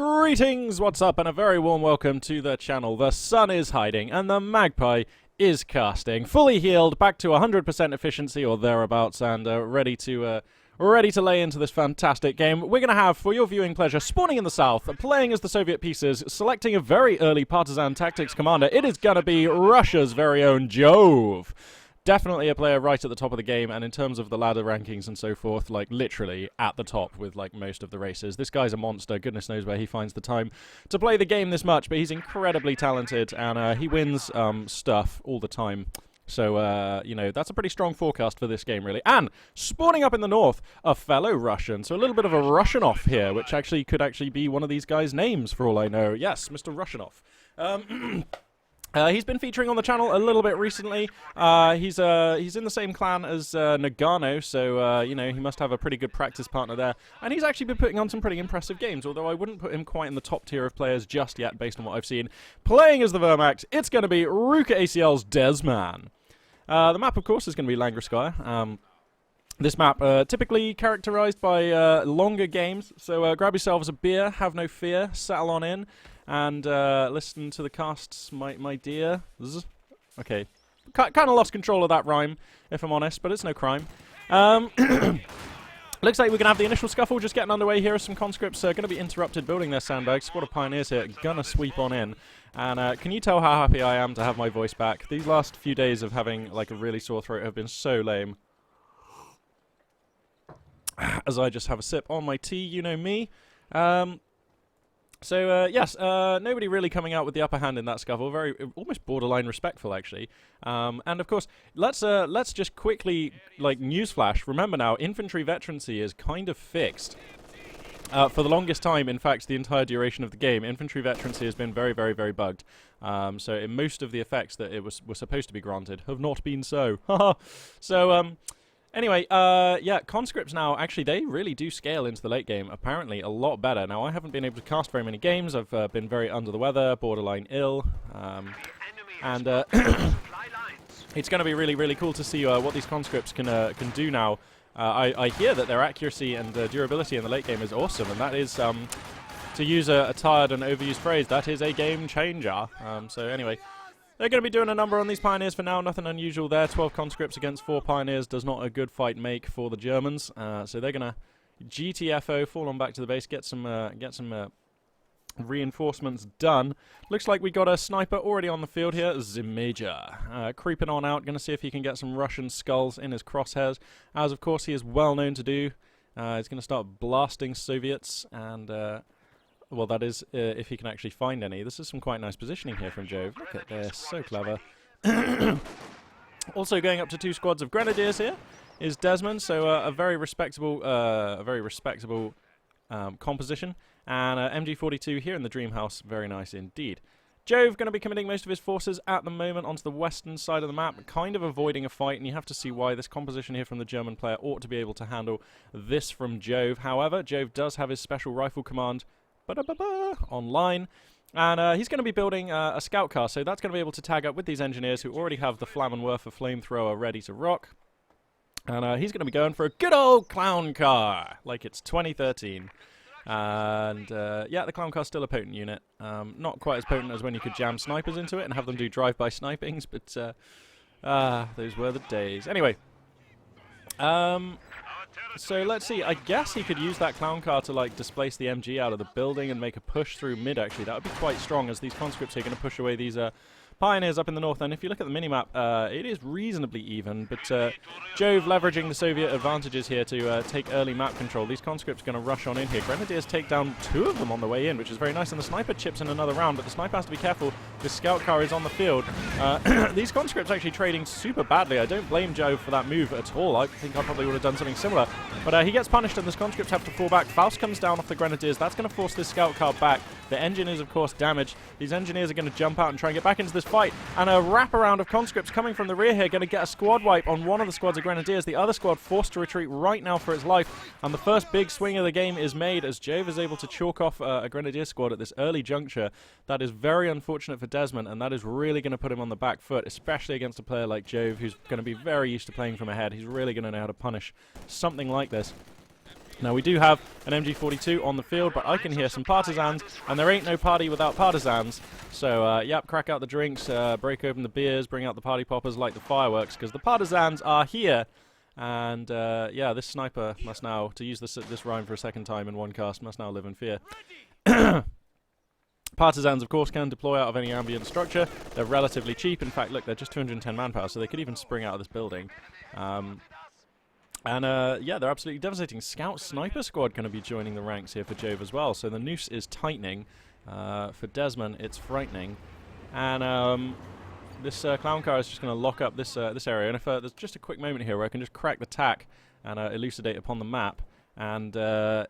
Greetings, what's up, and a very warm welcome to the channel. The sun is hiding, and the magpie is casting. Fully healed, back to 100% efficiency or thereabouts, and ready to lay into this fantastic game. We're going to have, for your viewing pleasure, spawning in the south, playing as the Soviet pieces, selecting a very early partisan tactics commander. It is going to be Russia's very own Jove. Definitely a player right at the top of the game, and in terms of the ladder rankings and so forth, like literally at the top with like most of the races. This guy's a monster. Goodness knows where he finds the time to play the game this much, but he's incredibly talented, and he wins stuff all the time. So, you know, that's a pretty strong forecast for this game, really. And spawning up in the north, a fellow Russian. So a little bit of a RussianOff here, which actually could actually be one of these guys' names, for all I know. Yes, Mr. RussianOff. He's been featuring on the channel a little bit recently. He's in the same clan as Nagano, so you know, he must have a pretty good practice partner there. And he's actually been putting on some pretty impressive games, although I wouldn't put him quite in the top tier of players just yet, based on what I've seen. Playing as the Wehrmacht, it's going to be RUCAAclDezman. The map, of course, is going to be Langorskaya. This map, typically characterized by longer games, so grab yourselves a beer, have no fear, settle on in, and listen to the casts, my dear. Okay, kind of lost control of that rhyme, if I'm honest, but it's no crime. Looks like we're going to have the initial scuffle just getting underway here. Some conscripts are going to be interrupted building their sandbags. Squad of pioneers here, gonna sweep on in. And can you tell how happy I am to have my voice back? These last few days of having like a really sore throat have been so lame. As I just have a sip on my tea, you know me. Yes, nobody really coming out with the upper hand in that scuffle. Very, almost borderline respectful, actually. And of course, let's just quickly, like, newsflash. Remember now, infantry veterancy is kind of fixed. For the longest time, in fact, the entire duration of the game, infantry veterancy has been very, very, very bugged. So in most of the effects that it were supposed to be granted have not been so. So, anyway, yeah, conscripts now, actually, they really do scale into the late game, apparently a lot better. Now, I haven't been able to cast very many games. I've been very under the weather, borderline ill, and it's going to be really, really cool to see what these conscripts can do now. I hear that their accuracy and durability in the late game is awesome, and that is, to use a tired and overused phrase, that is a game changer. So anyway, they're going to be doing a number on these pioneers for now. Nothing unusual there. 12 conscripts against 4 pioneers does not a good fight make for the Germans. So they're going to GTFO, fall on back to the base, get some reinforcements done. Looks like we got a sniper already on the field here. Zimaja creeping on out. Going to see if he can get some Russian skulls in his crosshairs, as of course he is well known to do. He's going to start blasting Soviets and... well, that is, if he can actually find any. This is some quite nice positioning here from Jove. Look at this, so clever. Also going up to 2 squads of grenadiers here is Dezman, so a very respectable composition. And MG42 here in the Dream House, very nice indeed. Jove going to be committing most of his forces at the moment onto the western side of the map, kind of avoiding a fight, and you have to see why. This composition here from the German player ought to be able to handle this from Jove. However, Jove does have his special rifle command online, and he's going to be building a scout car, so that's going to be able to tag up with these engineers who already have the Flammenwerfer flamethrower ready to rock, and he's going to be going for a good old clown car like it's 2013. And yeah, the clown car's still a potent unit, not quite as potent as when you could jam snipers into it and have them do drive-by snipings, but those were the days. Anyway, so let's see, I guess he could use that clown car to like displace the MG out of the building and make a push through mid. Actually, that would be quite strong, as these conscripts are going to push away these pioneers up in the north. And if you look at the minimap, it is reasonably even, but Jove leveraging the Soviet advantages here to take early map control. These conscripts are going to rush on in here. Grenadiers take down 2 of them on the way in, which is very nice, and the sniper chips in another round, but the sniper has to be careful. The scout car is on the field. These conscripts actually trading super badly. I don't blame Jove for that move at all. I think I probably would have done something similar, but he gets punished and the conscripts have to fall back. Faust comes down off the grenadiers. That's going to force this scout car back. The engine is, of course, damaged. These engineers are going to jump out and try and get back into this fight, and a wraparound of conscripts coming from the rear here, going to get a squad wipe on one of the squads of grenadiers. The other squad forced to retreat right now for its life, and the first big swing of the game is made as Jove is able to chalk off a grenadier squad at this early juncture. That is very unfortunate for Dezman, and that is really going to put him on the back foot, especially against a player like Jove, who's going to be very used to playing from ahead. He's really going to know how to punish something like this. Now, we do have an MG42 on the field, but I can hear some partisans, and there ain't no party without partisans. So, yep, crack out the drinks, break open the beers, bring out the party poppers, light the fireworks, because the partisans are here. And, yeah, this sniper must now, to use this rhyme for a second time in one cast, must now live in fear. Partisans, of course, can deploy out of any ambient structure. They're relatively cheap. In fact, look, they're just 210 manpower, so they could even spring out of this building. Yeah, they're absolutely devastating. Scout Sniper Squad going to be joining the ranks here for Jove as well. So the noose is tightening. For Dezman, it's frightening. And this clown car is just going to lock up this this area. And if there's just a quick moment here where I can just crack the tack and elucidate upon the map. And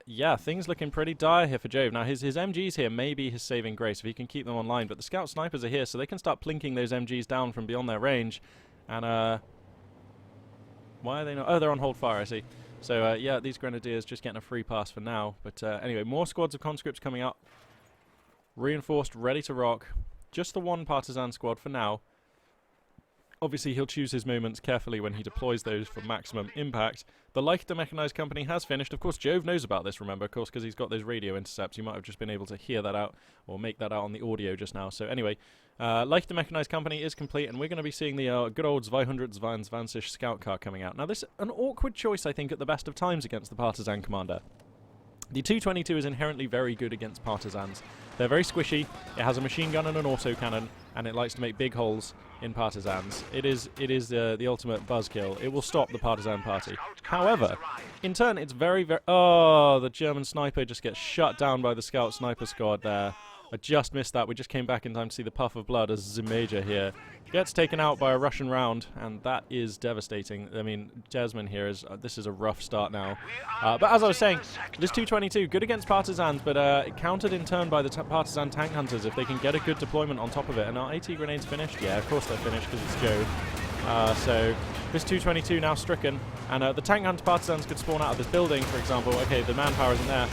yeah, things looking pretty dire here for Jove. Now his MGs here may be his saving grace if he can keep them online. But the Scout Snipers are here, so they can start plinking those MGs down from beyond their range. And why are they not? Oh, they're on hold fire, I see. So, yeah, these Grenadiers just getting a free pass for now. But anyway, more squads of conscripts coming up. Reinforced, ready to rock. Just the one partisan squad for now. Obviously, he'll choose his moments carefully when he deploys those for maximum impact. The Leichter Mechanized Company has finished. Of course, Jove knows about this, remember, of course, because he's got those radio intercepts. You might have just been able to hear that out or make that out on the audio just now. So anyway, Leichter Mechanized Company is complete, and we're going to be seeing the good old 220 scout car coming out. Now, this is an awkward choice, I think, at the best of times against the partisan commander. The 222 is inherently very good against partisans. They're very squishy, it has a machine gun and an autocannon, and it likes to make big holes in partisans. It is the ultimate buzzkill. It will stop the partisan party. However, in turn, it's very... Oh, the German sniper just gets shut down by the Scout Sniper Squad there. I just missed that. We just came back in time to see the puff of blood as Zimaja here gets taken out by a Russian round, and that is devastating. I mean, Dezman here is... this is a rough start now. But as I was saying, this 222, good against partisans, but countered in turn by the partisan tank hunters if they can get a good deployment on top of it. And are AT grenades finished? Yeah, of course they're finished because it's Jove. So this 222 now stricken, and the tank hunter partisans could spawn out of this building, for example. Okay, the manpower isn't there.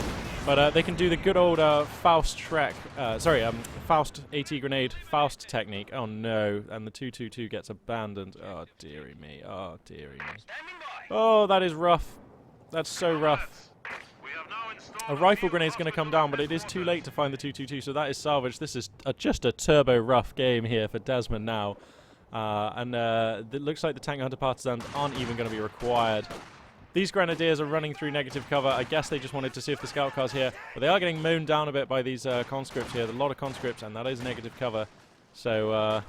But they can do the good old Faust Faust AT grenade Faust technique. Oh no, and the 222 gets abandoned. Oh dearie me, oh dearie me. Oh, that is rough. That's so rough. A rifle grenade's going to come down, but it is too late to find the 222, so that is salvaged. This is just a turbo rough game here for Dezman now. And it looks like the tank hunter partisans aren't even going to be required. These Grenadiers are running through negative cover. I guess they just wanted to see if the scout car's here. But they are getting mown down a bit by these conscripts here. A lot of conscripts, and that is negative cover. So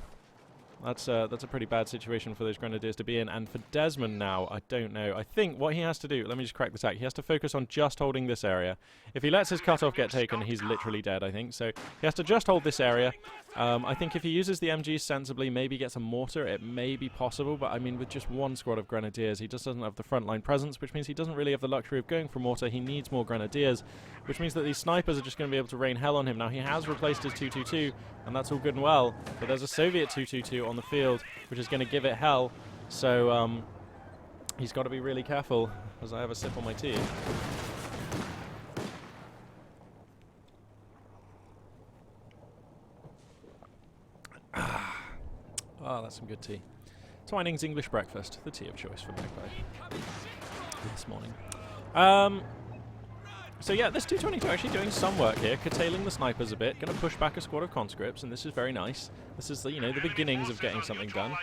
that's a pretty bad situation for those Grenadiers to be in. And for Dezman now, I don't know. I think what he has to do... Let me just crack the tack. He has to focus on just holding this area. If he lets his cutoff get taken, he's literally dead, I think. So he has to just hold this area. I think if he uses the MGs sensibly, maybe gets a mortar, it may be possible. But, I mean, with just one squad of Grenadiers, he just doesn't have the frontline presence, which means he doesn't really have the luxury of going for mortar. He needs more Grenadiers, which means that these snipers are just going to be able to rain hell on him. Now, he has replaced his 222, and that's all good and well. But there's a Soviet 222 on the field, which is going to give it hell. So, he's got to be really careful as I have a sip on my tea. Oh, that's some good tea. Twining's English breakfast, the tea of choice for Magpie this morning. So yeah, this 222 actually doing some work here, curtailing the snipers a bit, going to push back a squad of conscripts, and this is very nice. This is the, you know, the beginnings of getting something done.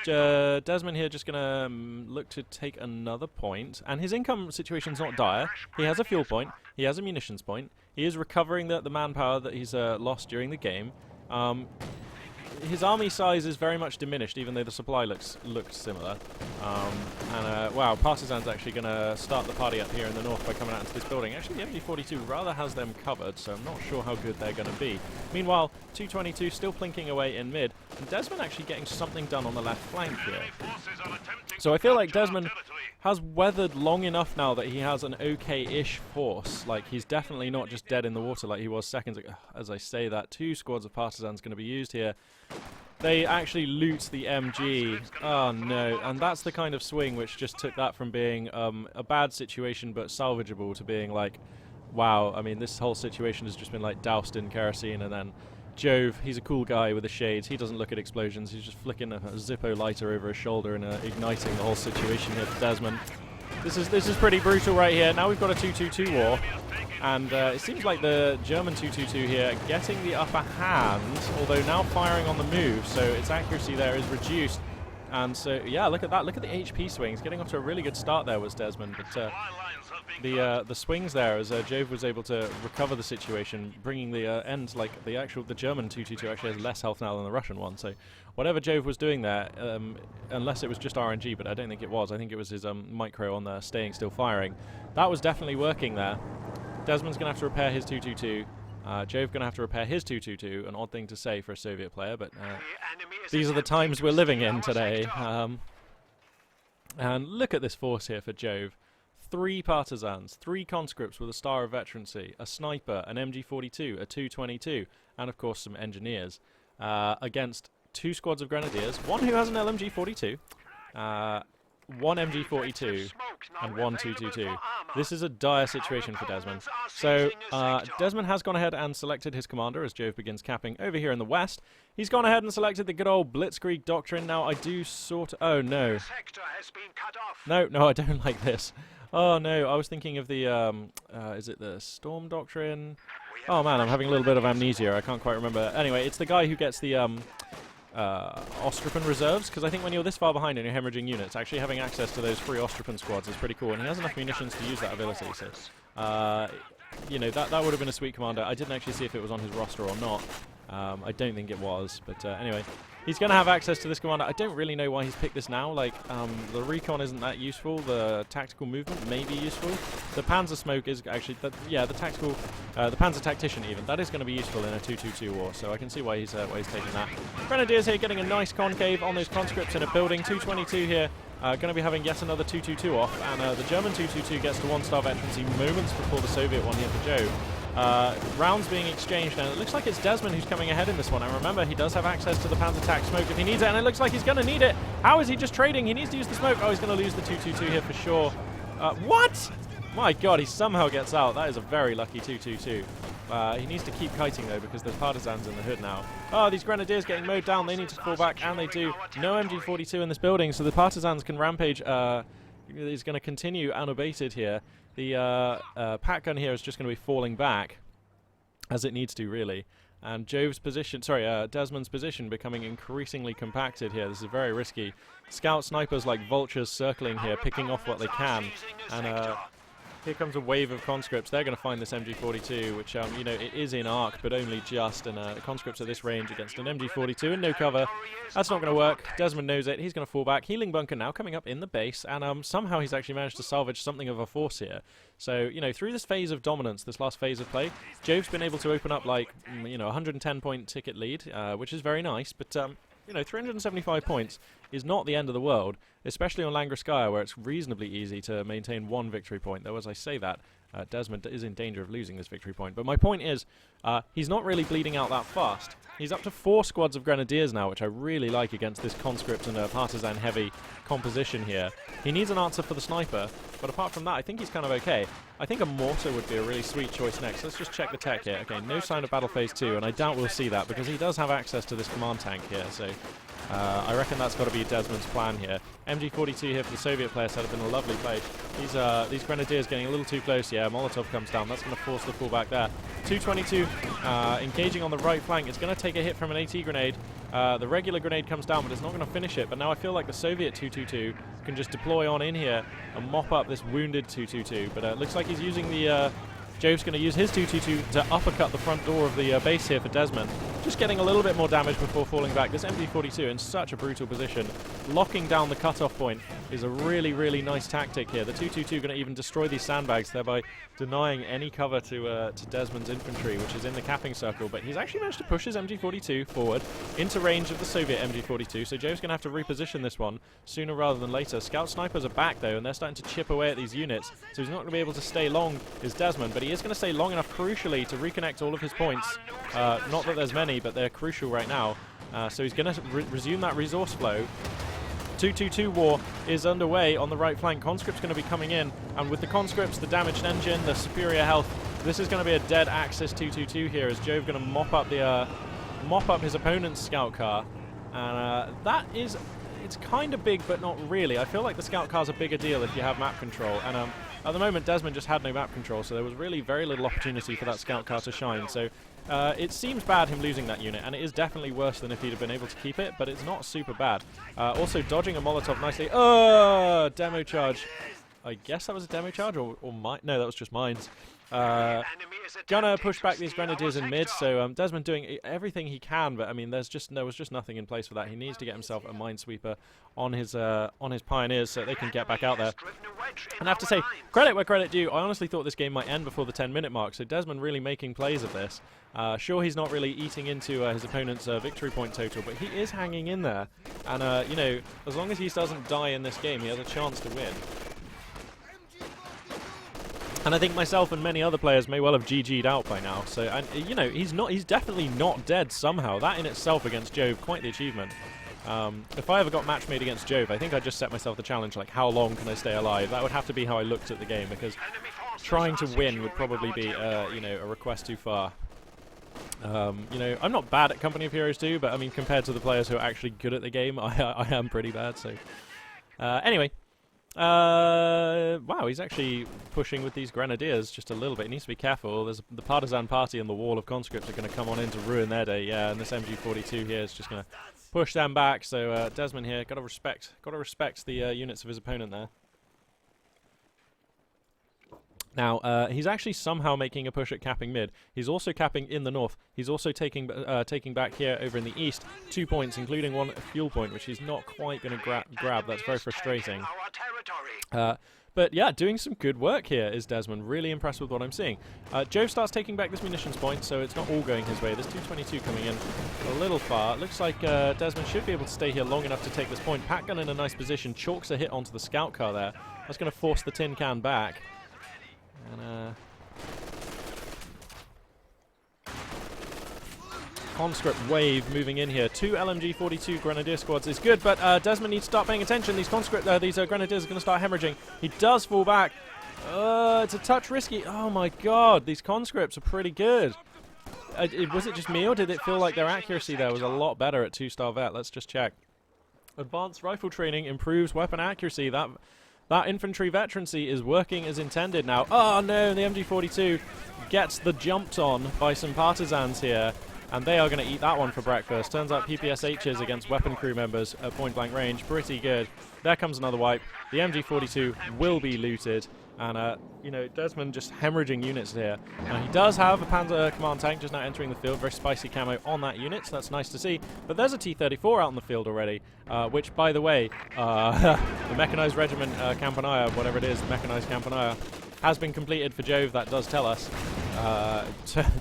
Dezman here just going to look to take another point, and his income situation's not dire. He has a fuel point, he has a munitions point, he is recovering the manpower that he's lost during the game. His army size is very much diminished, even though the supply looks similar. Wow, Partisan's actually going to start the party up here in the north by coming out into this building. Actually, the MG42 rather has them covered, so I'm not sure how good they're going to be. Meanwhile, 222 still plinking away in mid, and Dezman actually getting something done on the left flank here. So I feel like Dezman has weathered long enough now that he has an okay-ish force. Like, he's definitely not just dead in the water like he was seconds ago. As I say that, 2 squads of Partisans going to be used here. They actually loot the MG. Oh no, and that's the kind of swing which just took that from being a bad situation but salvageable to being like, wow, I mean, this whole situation has just been like doused in kerosene. And then Jove, he's a cool guy with the shades, he doesn't look at explosions, he's just flicking a Zippo lighter over his shoulder and igniting the whole situation here for Dezman. This is pretty brutal right here. Now we've got a 2-2-2 war. And it seems like the German 2-2-2 here getting the upper hand, although now firing on the move, so its accuracy there is reduced. And so, yeah, look at that. Look at the HP swings. Getting off to a really good start there was Dezman, but the swings there as Jove was able to recover the situation, bringing the end, like the German 2-2-2 actually has less health now than the Russian one. So whatever Jove was doing there, unless it was just RNG, but I don't think it was. I think it was his micro on the staying still firing. That was definitely working there. Dezman's going to have to repair his 2-2-2. Jove going to have to repair his 2-2-2. An odd thing to say for a Soviet player, but these are the times we're living in today. And look at this force here for Jove. 3 partisans, 3 conscripts with a Star of Veterancy, a sniper, an MG42, a 222, and of course some engineers, against 2 squads of grenadiers, 1 who has an LMG42, 1 MG42, and 1 222. This is a dire situation for Dezman. So, Dezman has gone ahead and selected his commander as Jove begins capping over here in the west. He's gone ahead and selected the good old Blitzkrieg doctrine. Now, I do sort of... Oh, no. No, I don't like this. Oh, no, I was thinking of the... is it the Storm doctrine? Oh, man, I'm having a little bit of amnesia. I can't quite remember. Anyway, it's the guy who gets the... Ostripan reserves, because I think when you're this far behind and you're hemorrhaging units, actually having access to those 3 Ostripan squads is pretty cool, and he has enough munitions to use that ability, so you know, that would have been a sweet commander. I didn't actually see if it was on his roster or not. I don't think it was, but anyway, he's going to have access to this commander. I don't really know why he's picked this now. Like, the recon isn't that useful. The tactical movement may be useful. The Panzer smoke is actually, the tactical, the Panzer tactician even, that is going to be useful in a 2-2-2 war, so I can see why he's taking that. Grenadiers here getting a nice concave on those conscripts in a building. 222 here, going to be having yet another 2-2-2 off, and the German 2-2-2 gets to 1-star veterancy moments before the Soviet one here for Jove. Rounds being exchanged, and it looks like it's Dezman who's coming ahead in this one. And remember, he does have access to the Panzer Tac smoke if he needs it, and it looks like he's going to need it. How is he just trading? He needs to use the smoke. Oh, he's going to lose the 2-2-2 here for sure. What? My god, he somehow gets out. That is a very lucky 2-2-2. He needs to keep kiting, though, because there's partisans in the hood now. Oh, these grenadiers getting mowed down. They need to fall back, and they do. No MG42 in this building, so the partisans can rampage. Is going to continue unabated here. The pack gun here is just going to be falling back, as it needs to, really. And Jove's position, Dezman's position becoming increasingly compacted here. This is very risky. Scout snipers like vultures circling here, picking off what they can. And here comes a wave of conscripts. They're going to find this MG42, which, you know, it is in arc, but only just. And conscripts at this range against an MG42 and no cover. That's not going to work. Dezman knows it. He's going to fall back. Healing bunker now coming up in the base. And somehow he's actually managed to salvage something of a force here. So, you know, through this phase of dominance, this last phase of play, Jove's been able to open up, like, you know, 110-point ticket lead, which is very nice. But, you know, 375 points is not the end of the world, especially on Langreskaya, where it's reasonably easy to maintain 1 victory point. Though, as I say that, Dezman is in danger of losing this victory point. But my point is, he's not really bleeding out that fast. He's up to 4 squads of grenadiers now, which I really like against this conscript and a partisan-heavy composition here. He needs an answer for the sniper, but apart from that, I think he's kind of okay. I think a mortar would be a really sweet choice next. Let's just check the tech here. Okay, no sign of battle phase 2, and I doubt we'll see that because he does have access to this command tank here, so I reckon that's got to be Dezman's plan here. MG42 here for the Soviet player set up in a lovely place. These grenadiers getting a little too close. Yeah, Molotov comes down. That's going to force the pullback there. 222 engaging on the right flank. It's going to take a hit from an AT grenade. The regular grenade comes down, but it's not going to finish it. But now I feel like the Soviet 222 can just deploy on in here and mop up this wounded 222. But it looks like he's using the... Jove's going to use his 222 to uppercut the front door of the base here for Dezman. Just getting a little bit more damage before falling back. This MG42 in such a brutal position. Locking down the cutoff point is a really, really nice tactic here. The 222 going to even destroy these sandbags, thereby denying any cover to Dezman's infantry, which is in the capping circle. But he's actually managed to push his MG42 forward into range of the Soviet MG42. So Jove's going to have to reposition this one sooner rather than later. Scout snipers are back, though, and they're starting to chip away at these units. So he's not going to be able to stay long, is Dezman, but he is going to stay long enough, crucially, to reconnect all of his points. Not that there's many, but they're crucial right now. So he's going to resume that resource flow. 2-2-2 war is underway on the right flank. Conscript's going to be coming in, and with the conscripts, the damaged engine, the superior health, this is going to be a dead Axis 2-2-2 here, as Jove going to mop up his opponent's scout car, and that is it's kind of big, but not really. I feel like the scout car's a bigger deal if you have map control. And at the moment, Dezman just had no map control, so there was really very little opportunity for that scout car to shine. So it seems bad him losing that unit, and it is definitely worse than if he'd have been able to keep it, but it's not super bad. Also dodging a Molotov nicely. Demo charge. I guess that was a demo charge, or mine? No, that was just mines. Gonna push back these grenadiers in mid, so Dezman doing everything he can, but I mean, there was just nothing in place for that. He needs to get himself a minesweeper on his pioneers so they can get back out there. And I have to say, credit where credit due, I honestly thought this game might end before the 10-minute mark, so Dezman really making plays of this. Sure, he's not really eating into his opponent's victory point total, but he is hanging in there. And, you know, as long as he doesn't die in this game, he has a chance to win. And I think myself and many other players may well have GG'd out by now. So, and you know, he's definitely not dead somehow. That in itself against Jove, quite the achievement. If I ever got match made against Jove, I think I'd just set myself the challenge, like, how long can I stay alive? That would have to be how I looked at the game, because trying to win would probably be, you know, a request too far. You know, I'm not bad at Company of Heroes 2, but I mean, compared to the players who are actually good at the game, I am pretty bad. So, anyway. Wow, he's actually pushing with these grenadiers just a little bit. He needs to be careful. There's the partisan party and the wall of conscripts are going to come on in to ruin their day. Yeah, and this MG42 here is just going to push them back. So Dezman here, got to respect the units of his opponent there. Now, he's actually somehow making a push at capping mid. He's also capping in the north. He's also taking back here over in the east 2 points, including one fuel point, which he's not quite going to grab. That's very frustrating. But yeah, doing some good work here is Dezman. Really impressed with what I'm seeing. Jove starts taking back this munitions point, so it's not all going his way. There's 222 coming in a little far. It looks like Dezman should be able to stay here long enough to take this point. Pat gun in a nice position. Chalks a hit onto the scout car there. That's going to force the tin can back. And conscript wave moving in here. 2 LMG-42 grenadier squads is good, but Dezman needs to start paying attention. These grenadiers are going to start hemorrhaging. He does fall back. It's a touch risky. Oh my god, these conscripts are pretty good. Was it just me, or did it feel like their accuracy there was a lot better at 2-star vet? Let's just check. Advanced rifle training improves weapon accuracy. That infantry veterancy is working as intended now. Oh no, the MG42 gets the jumped on by some partisans here, and they are going to eat that one for breakfast. Turns out PPSHs against weapon crew members at point blank range, pretty good. There comes another wipe. The MG42 will be looted, and you know, Dezman just hemorrhaging units here. Now he does have a Panzer command tank just now entering the field, very spicy camo on that unit, so that's nice to see. But there's a T-34 out in the field already, which, by the way, the Mechanized Regiment Campanile, whatever it is, the Mechanized Campanile, has been completed for Jove, that does tell us.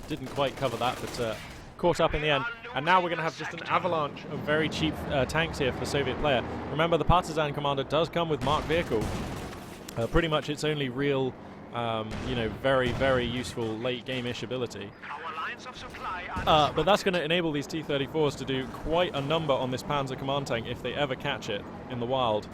Didn't quite cover that, but caught up in the end. And now we're going to have just an avalanche of very cheap tanks here for the Soviet player. Remember, the Partisan commander does come with marked vehicle. Pretty much its only real, you know, very, very useful late-game-ish ability. But that's going to enable these T-34s to do quite a number on this Panzer command tank if they ever catch it in the wild.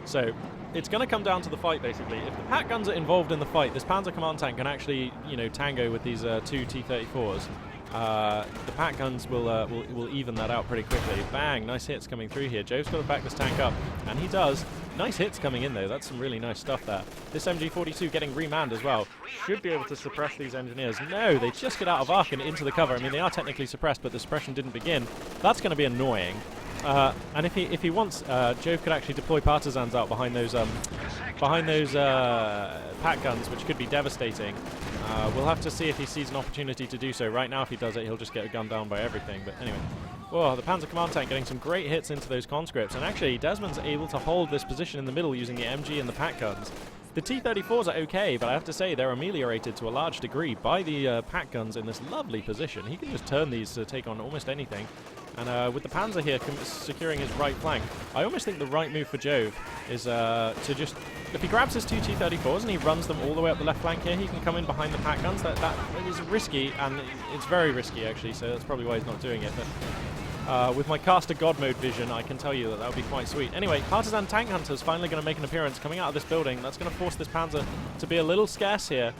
So it's going to come down to the fight, basically. If the Pat guns are involved in the fight, this Panzer command tank can actually, you know, tango with these 2 T-34s. The Pat guns will even that out pretty quickly. Bang! Nice hits coming through here. Jove's got to back this tank up, and he does. Nice hits coming in, though. That's some really nice stuff there. This MG42 getting remanned as well. Should be able to suppress these engineers. No, they just get out of arc and into the cover. I mean, they are technically suppressed, but the suppression didn't begin. That's going to be annoying. And if he wants, Jove could actually deploy partisans out behind those Pat guns, which could be devastating. We'll have to see if he sees an opportunity to do so. Right now, if he does it, he'll just get gunned down by everything. But anyway, oh, the Panzer command tank getting some great hits into those conscripts, and actually Dezman's able to hold this position in the middle using the MG and the Pat guns. The T-34s are okay, but I have to say they're ameliorated to a large degree by the Pat guns in this lovely position. He can just turn these to take on almost anything. And with the Panzer here securing his right flank, I almost think the right move for Jove is to just... If he grabs his 2 T-34s and he runs them all the way up the left flank here, he can come in behind the Pat guns. That is risky, and it's very risky, actually, so that's probably why he's not doing it. But with my caster god mode vision, I can tell you that would be quite sweet. Anyway, Partisan Tank Hunter's finally going to make an appearance coming out of this building. That's going to force this Panzer to be a little scarce here.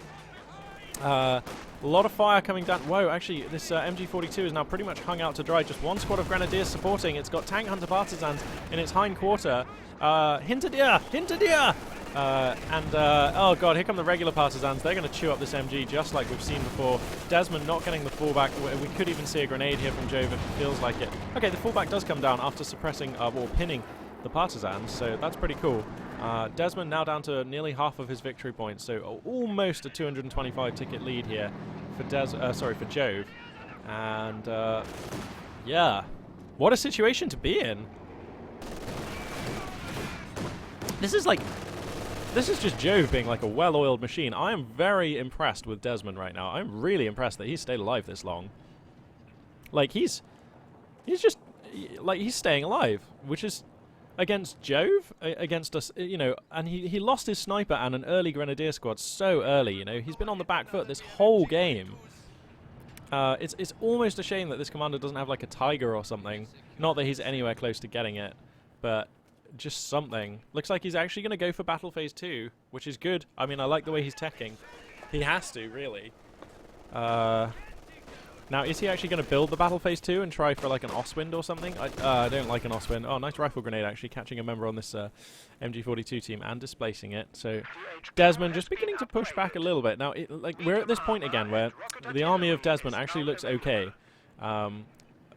A lot of fire coming down. Whoa, actually, this MG42 is now pretty much hung out to dry. Just one squad of grenadiers supporting. It's got tank hunter partisans in its hind quarter. Hinterdeer! Hinterdeer! Oh god, here come the regular partisans. They're going to chew up this MG just like we've seen before. Dezman not getting the fallback. We could even see a grenade here from Jove if it feels like it. Okay, the fallback does come down after suppressing or pinning the partisans, so that's pretty cool. Dezman now down to nearly half of his victory points, so almost a 225 ticket lead here for for Jove. And yeah, what a situation to be in. This is just Jove being like a well-oiled machine. I am very impressed with Dezman right now. I'm really impressed that he's stayed alive this long. Like he's just like he's staying alive, which is against Jove, against us, you know, and he lost his sniper and an early grenadier squad so early, you know. He's been on the back foot this whole game. It's almost a shame that this commander doesn't have like a tiger or something. Not that he's anywhere close to getting it, but just something. Looks like he's actually going to go for battle phase 2, which is good. I mean, I like the way he's teching. He has to, really. Now, is he actually going to build the battle phase 2 and try for like an Oswind or something? I don't like an Oswind. Oh, nice rifle grenade actually, catching a member on this MG42 team and displacing it. So Dezman just beginning to push back a little bit. Now, like we're at this point again where the army of Dezman actually looks okay.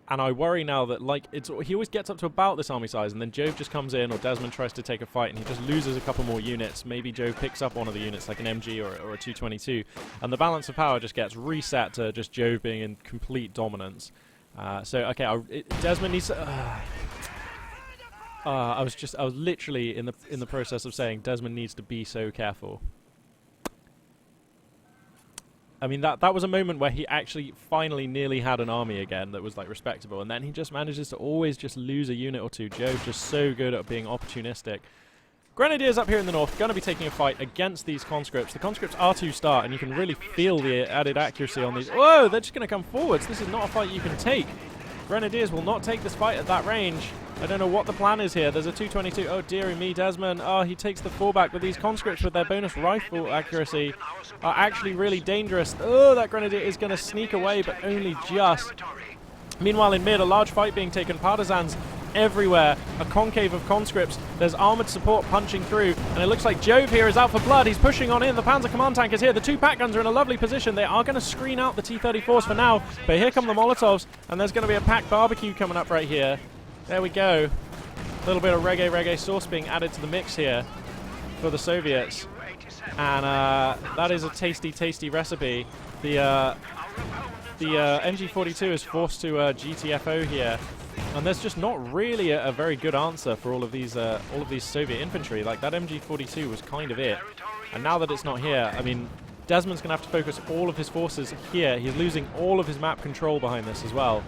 And I worry now that like he always gets up to about this army size, and then Jove just comes in, or Dezman tries to take a fight, and he just loses a couple more units. Maybe Jove picks up one of the units, like an MG or a 222, and the balance of power just gets reset to just Jove being in complete dominance. So okay, Dezman needs to. I was literally in the process of saying Dezman needs to be so careful. I mean, that was a moment where he actually finally nearly had an army again that was like respectable, and then he just manages to always just lose a unit or two. Jove's just so good at being opportunistic. Grenadiers up here in the north going to be taking a fight against these conscripts. The conscripts are 2-star, and you can really feel the added accuracy on these. Whoa, they're just going to come forwards. This is not a fight you can take. Grenadiers will not take this fight at that range. I don't know what the plan is here. There's a 222. Oh, dearie me, Dezman. Oh, he takes the fallback, but these conscripts with their bonus rifle accuracy are actually really dangerous. Oh, that grenadier is going to sneak away, but only just. Meanwhile, in mid, a large fight being taken. Partisans everywhere. A concave of conscripts. There's armored support punching through, and it looks like Jove here is out for blood. He's pushing on in. The Panzer command tank is here. The 2 pack guns are in a lovely position. They are going to screen out the T-34s for now, but here come the Molotovs, and there's going to be a pack barbecue coming up right here. There we go. A little bit of reggae sauce being added to the mix here for the Soviets. And that is a tasty recipe. The MG42 is forced to GTFO here. And there's just not really a very good answer for all of these Soviet infantry. Like, that MG42 was kind of it. And now that it's not here, I mean, Dezman's going to have to focus all of his forces here. He's losing all of his map control behind this as well.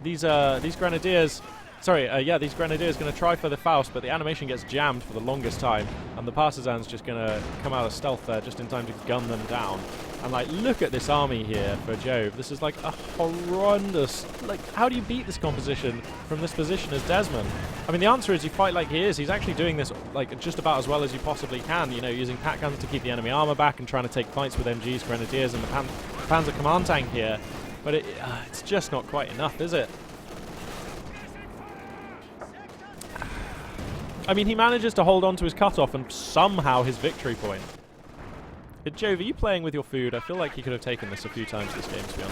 These grenadiers... these grenadiers going to try for the Faust, but the animation gets jammed for the longest time, and the partisans just going to come out of stealth there just in time to gun them down. And like, look at this army here for Jove. This is like a horrendous... Like, how do you beat this composition from this position as Dezman? I mean, the answer is you fight like he is. He's actually doing this like just about as well as you possibly can, you know, using pack guns to keep the enemy armor back and trying to take fights with MGs, grenadiers, and the Panzer command tank here. But it's just not quite enough, is it? I mean, he manages to hold on to his cutoff and somehow his victory point. Jove, are you playing with your food? I feel like he could have taken this a few times this game, to be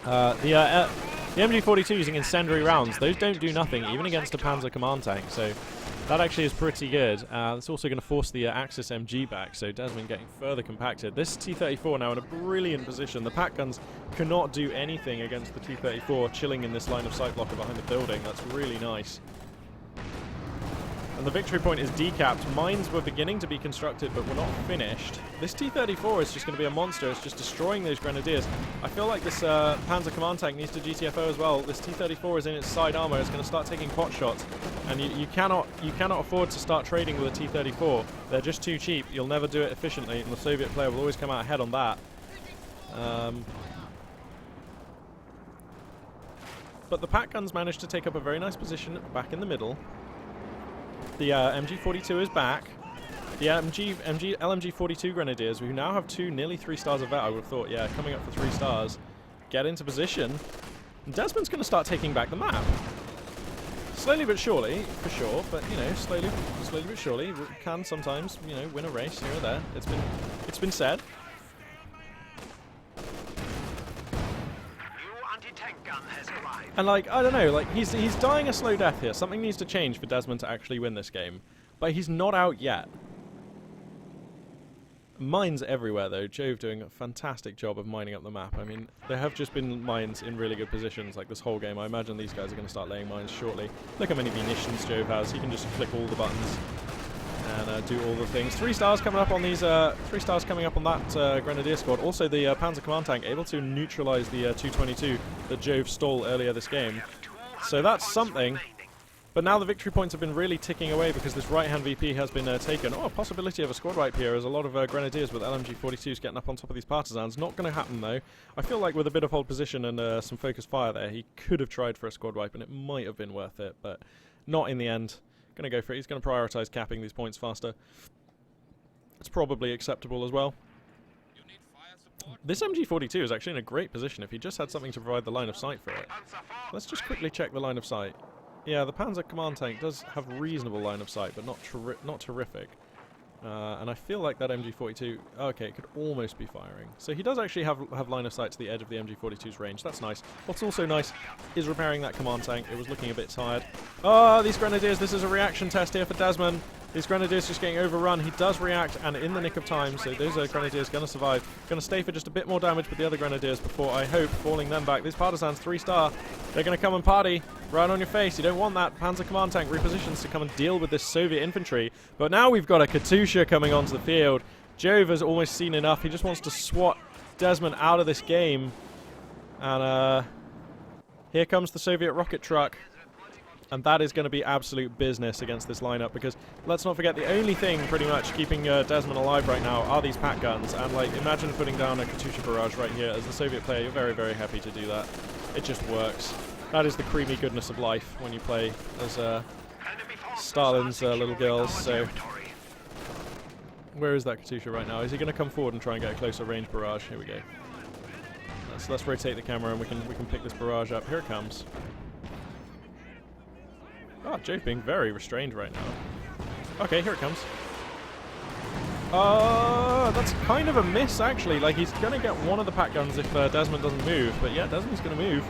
honest. The MG42 using incendiary rounds, those don't do nothing, even against a Panzer command tank, so that actually is pretty good. It's also going to force the Axis MG back, so Dezman getting further compacted. This T-34 now in a brilliant position. The pack guns cannot do anything against the T-34 chilling in this line of sight blocker behind the building. That's really nice. And the victory point is decapped. Mines were beginning to be constructed, but were not finished. This T-34 is just going to be a monster. It's just destroying those grenadiers. I feel like this Panzer command tank needs to GTFO as well. This T-34 is in its side armor. It's going to start taking pot shots, and you cannot afford to start trading with a T-34. They're just too cheap. You'll never do it efficiently, and the Soviet player will always come out ahead on that. But the pack guns managed to take up a very nice position back in the middle. The MG42 is back. The LMG 42 Grenadiers, who now have 2 nearly 3 stars of vet, I would have thought, yeah, coming up for 3 stars, get into position. And Dezman's going to start taking back the map. Slowly but surely, for sure, but, you know, slowly but surely, can sometimes, you know, win a race here or there. It's been said. And, like, I don't know, like, he's dying a slow death here. Something needs to change for Dezman to actually win this game. But he's not out yet. Mines everywhere, though. Jove doing a fantastic job of mining up the map. I mean, there have just been mines in really good positions, like this whole game. I imagine these guys are going to start laying mines shortly. Look how many munitions Jove has. He can just click all the buttons and do all the things. 3 stars coming up on these. 3 stars coming up on that Grenadier squad. Also, the Panzer Command Tank able to neutralize the 222 that Jove stole earlier this game. So that's something. But now the victory points have been really ticking away because this right-hand VP has been taken. Oh, a possibility of a squad wipe here as a lot of Grenadiers with LMG 42s getting up on top of these Partisans. Not going to happen, though. I feel like with a bit of hold position and some focused fire there, he could have tried for a squad wipe and it might have been worth it, but not in the end. Going to go for it. He's going to prioritize capping these points faster. It's probably acceptable as well. This MG42 is actually in a great position if he just had something to provide the line of sight for it. Let's just quickly check the line of sight. Yeah, the Panzer Command Tank does have reasonable line of sight, but not terrific. And I feel like that MG42... Okay, it could almost be firing. So he does actually have line of sight to the edge of the MG42's range. That's nice. What's also nice is repairing that Command Tank. It was looking a bit tired. Oh, these Grenadiers. This is a reaction test here for Dezman. These Grenadiers just getting overrun. He does react, and in the nick of time, so those Grenadiers going to survive. Going to stay for just a bit more damage with the other Grenadiers before, I hope, falling them back. These Partisans, 3-star. They're going to come and party right on your face. You don't want that. Panzer Command Tank repositions to come and deal with this Soviet infantry. But now we've got a Katusha coming onto the field. Jove has almost seen enough. He just wants to swat Dezman out of this game. And here comes the Soviet rocket truck. And that is going to be absolute business against this lineup, because let's not forget the only thing pretty much keeping Dezman alive right now are these pack guns. And like, imagine putting down a Katusha barrage right here. As a Soviet player, you're very, very happy to do that. It just works. That is the creamy goodness of life when you play as Stalin's little girls. So where is that Katusha right now? Is he going to come forward and try and get a closer range barrage? Here we go. Let's rotate the camera and we can pick this barrage up. Here it comes. Oh, Jove being very restrained right now. Okay, here it comes. That's kind of a miss, actually. Like, he's going to get one of the pack guns if Dezman doesn't move. But yeah, Dezman's going to move.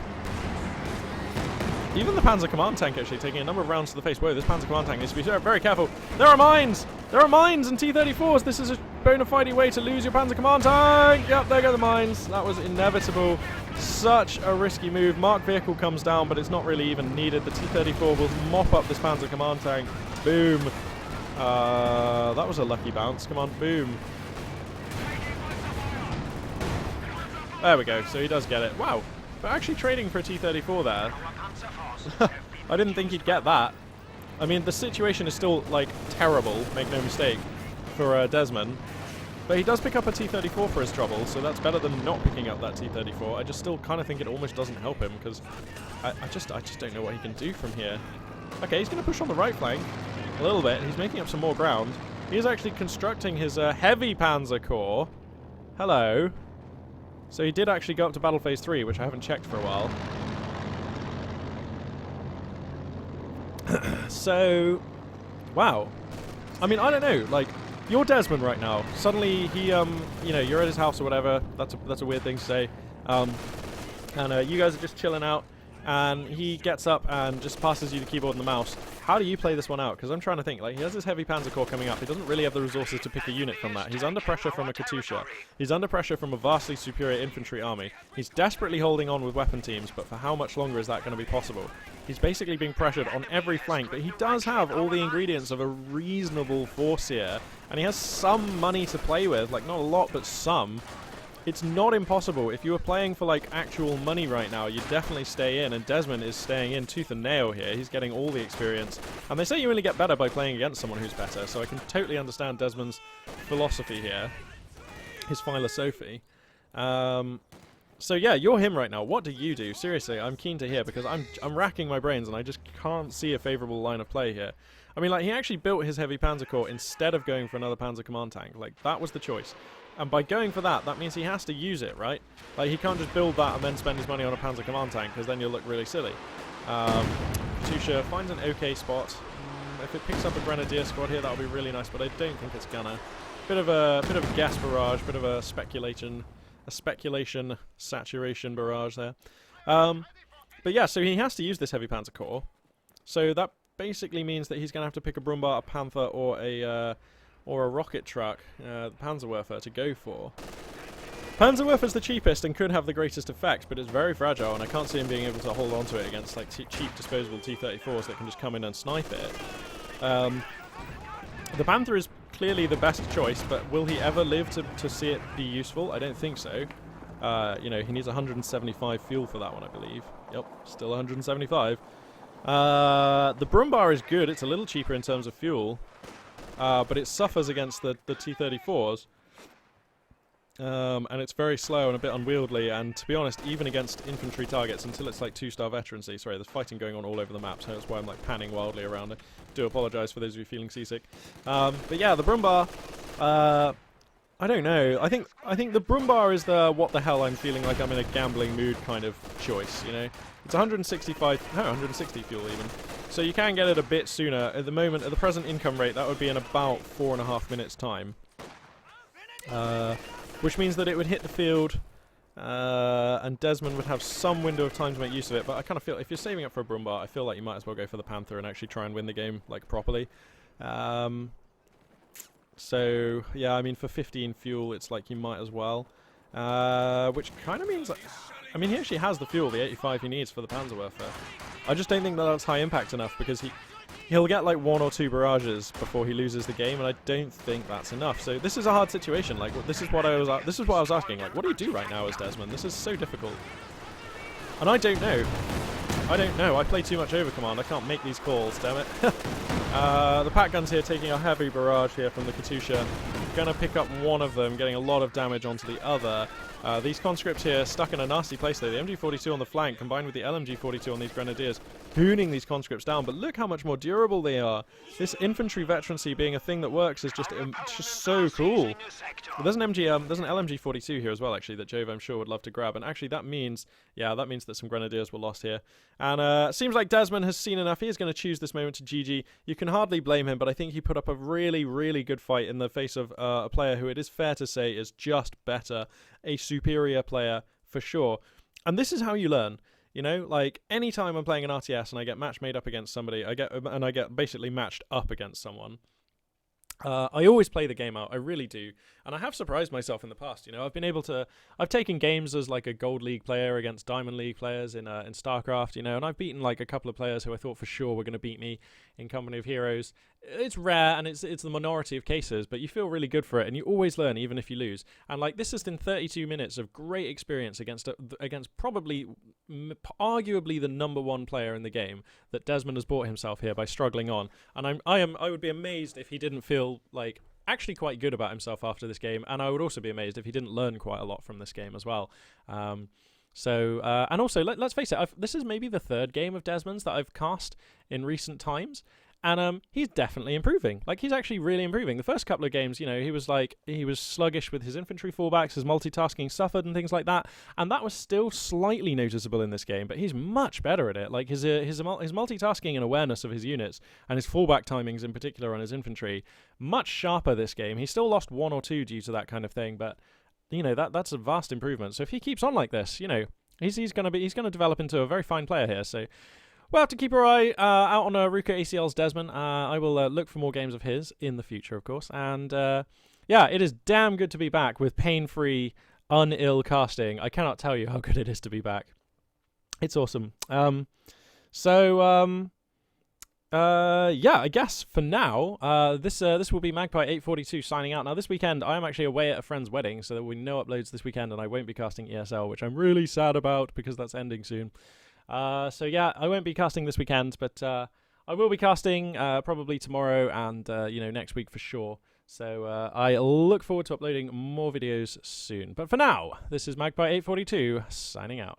Even the Panzer Command Tank actually taking a number of rounds to the face. Whoa, this Panzer Command Tank needs to be very careful. There are mines! There are mines and T-34s! This is a bona fide way to lose your Panzer Command Tank! Yep, there go the mines. That was inevitable. Such a risky move. Mark vehicle comes down, but it's not really even needed. The T-34 will mop up this Panzer Command Tank. Boom. That was a lucky bounce. Come on, boom. There we go. So he does get it. Wow. But actually trading for a T-34 there. I didn't think he'd get that. I mean, the situation is still, like, terrible, make no mistake, for Dezman. But he does pick up a T-34 for his trouble, so that's better than not picking up that T-34. I just still kind of think it almost doesn't help him, because I just don't know what he can do from here. Okay, he's going to push on the right flank a little bit. He's making up some more ground. He is actually constructing his heavy Panzer Corps. Hello. So he did actually go up to Battle Phase 3, which I haven't checked for a while. So, wow. I mean, I don't know. Like, you're Dezman right now. Suddenly, he, you know, you're at his house or whatever. That's a weird thing to say. And you guys are just chilling out. And he gets up and just passes you the keyboard and the mouse. How do you play this one out? Because I'm trying to think. Like, he has his heavy Panzer Corps coming up. He doesn't really have the resources to pick a unit from that. He's under pressure from a Katusha. He's under pressure from a vastly superior infantry army. He's desperately holding on with weapon teams, but for how much longer is that going to be possible? He's basically being pressured on every flank, but he does have all the ingredients of a reasonable force here. And he has some money to play with. Like, not a lot, but some. It's not impossible. If you were playing for, like, actual money right now, you'd definitely stay in, and Dezman is staying in tooth and nail here. He's getting all the experience. And they say you only get better by playing against someone who's better, so I can totally understand Dezman's philosophy here. His philosophy. So yeah, you're him right now. What do you do? Seriously, I'm keen to hear, because I'm racking my brains, and I just can't see a favourable line of play here. I mean, like, he actually built his heavy Panzer Corps instead of going for another Panzer Command Tank. Like, that was the choice. And by going for that, that means he has to use it, right? Like, he can't just build that and then spend his money on a Panzer Command Tank, because then you'll look really silly. Katusha finds an okay spot. If it picks up a Grenadier squad here, that'll be really nice, but I don't think it's gonna. Bit of a gas barrage, bit of a speculation saturation barrage there. But yeah, so he has to use this heavy Panzer Corps. So that basically means that he's gonna have to pick a Brummbart, a Panther, or a rocket truck, the Panzerwerfer, to go for. Panzerwerfer's the cheapest and could have the greatest effect, but it's very fragile, and I can't see him being able to hold on to it against like cheap disposable T-34s that can just come in and snipe it. The Panther is clearly the best choice, but will he ever live to see it be useful? I don't think so. You know, he needs 175 fuel for that one, I believe. Yep, still 175. The Brummbart is good. It's a little cheaper in terms of fuel, but it suffers against the T-34s. And it's very slow and a bit unwieldy, and to be honest, even against infantry targets, until it's like 2-star veterancy, sorry, there's fighting going on all over the map, so that's why I'm like panning wildly around. I do apologise for those of you feeling seasick. But yeah, the Brummbart, I don't know. I think the Brummbart is the what the hell I'm feeling like I'm in a gambling mood kind of choice, you know? It's 160 fuel even. So you can get it a bit sooner. At the moment, at the present income rate, that would be in about 4.5 minutes time. Which means that it would hit the field, and Dezman would have some window of time to make use of it, but I kind of feel, if you're saving up for a Brummbart, I feel like you might as well go for the Panther and actually try and win the game, like, properly. So, yeah, I mean, for 15 fuel, it's like you might as well. Which kind of means, like, I mean, he actually has the fuel, the 85 he needs for the Panzerwerfer. I just don't think that that's high impact enough, because he'll get like 1 or 2 barrages before he loses the game, and I don't think that's enough. So this is a hard situation. Like, this is what I was asking. Like, what do you do right now as Dezman? This is so difficult, and I don't know. I play too much Overcommand. I can't make these calls. Damn it. The Pat Guns here taking a heavy barrage here from the Katusha. Gonna pick up one of them, getting a lot of damage onto the other. These conscripts here stuck in a nasty place though. The MG42 on the flank combined with the LMG42 on these grenadiers, booning these conscripts down. But look how much more durable they are. This infantry veterancy being a thing that works is just so cool. Well, there's an LMG42 here as well, actually, that Jove I'm sure would love to grab. And actually that means that some grenadiers were lost here. And seems like Dezman has seen enough. He is going to choose this moment to GG. You can hardly blame him, but I think he put up a really, really good fight in the face of a player who it is fair to say is just better. A superior player for sure. And this is how you learn. You know, like, anytime I'm playing an RTS and I get match made up against somebody, I get basically matched up against someone, I always play the game out. I really do. And I have surprised myself in the past. You know, I've taken games as like a Gold League player against Diamond League players in StarCraft, you know, and I've beaten like a couple of players who I thought for sure were going to beat me in Company of Heroes. It's rare and it's the minority of cases, but you feel really good for it, and you always learn even if you lose. And like, this has been 32 minutes of great experience against probably arguably the #1 player in the game that Dezman has brought himself here by struggling on. And I would be amazed if he didn't feel like actually quite good about himself after this game, and I would also be amazed if he didn't learn quite a lot from this game as well. And also, let's face it, this is maybe the 3rd game of Dezman's that I've cast in recent times, and he's definitely improving. Like, he's actually really improving. The first couple of games, you know, he was sluggish with his infantry fallbacks, his multitasking suffered and things like that, and that was still slightly noticeable in this game, but he's much better at it. Like, his multitasking and awareness of his units, and his fallback timings in particular on his infantry, much sharper this game. He still lost 1 or 2 due to that kind of thing, but, you know, that's a vast improvement. So if he keeps on like this, you know, he's going to develop into a very fine player here. So we'll have to keep our eye out on RUCAAclDezman. I will look for more games of his in the future, of course. And yeah, it is damn good to be back with pain-free, un-ill casting. I cannot tell you how good it is to be back. It's awesome. Yeah, I guess for now, this will be Magpie842 signing out. Now, this weekend, I am actually away at a friend's wedding, so there will be no uploads this weekend, and I won't be casting ESL, which I'm really sad about because that's ending soon. So yeah, I won't be casting this weekend, but I will be casting probably tomorrow and you know, next week for sure. So I look forward to uploading more videos soon. But for now, this is Magpie842 signing out.